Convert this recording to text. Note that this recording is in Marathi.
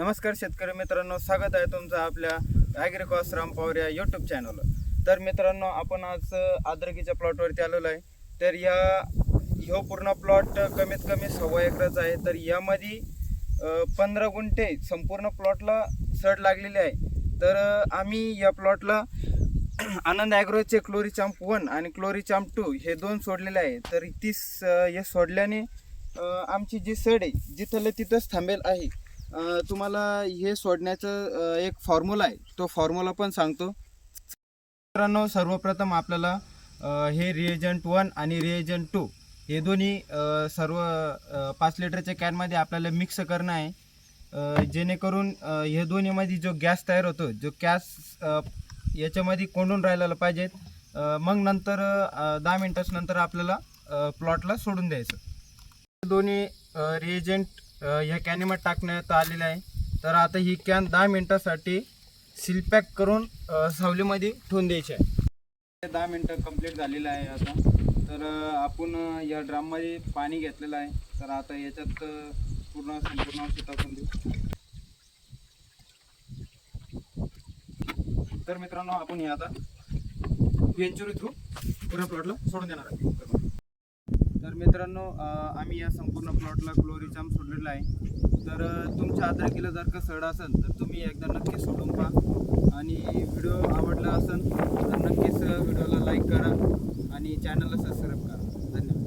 नमस्कार शेतकरी मित्रांनो, स्वागत आहे तुमचं आपल्या ॲग्रिकॉस राम पॉवर या यूट्यूब चॅनलवर। तर मित्रांनो, आपण आज अद्रकीच्या प्लॉटवरती आलेलो आहे। तर ह्यो पूर्ण प्लॉट कमीत कमी 1.25 एकराचा आहे। तर यामध्ये 15 गुंठे संपूर्ण प्लॉटला सड लागलेली आहे। तर आम्ही या प्लॉटला आनंद ॲग्रोचे क्लोरीचाम्प 1 आणि क्लोरीचाम्प 2 हे दोन सोडलेले आहे। तर हे सोडल्याने आमची जी सड आहे जिथलं तिथंच थांबेल आहे। तुम्हाला हे सोडण्याचं एक फॉर्म्युला आहे, तो फॉर्म्युला पण सांगतो मित्रांनो। सर्वप्रथम आपल्याला हे रिएजंट 1 आणि रिएजंट 2 हे दोन्ही सर्व 5 लिटरच्या कॅनमध्ये आपल्याला मिक्स करणं आहे, जेणेकरून हे दोन्हीमध्ये जो गॅस तयार होतो, जो गॅस याच्यामध्ये कोंडून राहिलेला पाहिजे। मग नंतर 10 मिनिटाच्या नंतर आपल्याला प्लॉटला सोडून द्यायचं। दोन्ही रिएजंट ह्या कॅनमध्ये टाकण्यात आलेलं आहे। तर आता ही कॅन 10 मिनिटासाठी सील पॅक करून सावलीमध्ये ठेवून द्यायची आहे। 10 मिनिटं कंप्लीट झालेलं आहे आता। तर आपण या ड्रममध्ये पाणी घेतलेलं आहे। तर आता याच्यात संपूर्ण औषध टाकून देऊ। तर मित्रांनो, आपण हे आता वेंचुरी थ्रू पुऱ्या प्लॉटला सोडून देणार आहे। तर मित्रांनो, आम्ही या संपूर्ण प्लॉटला क्लोरीचाम्प सोडलेला आहे। तर तुमच्या अद्रकीला जर का सड असेल तर तुम्ही एकदा नक्की सोडून पहा, आणि व्हिडिओ आवडला असेल तर नक्कीच व्हिडिओला लाईक करा आणि चॅनलला सबस्क्राईब करा। धन्यवाद।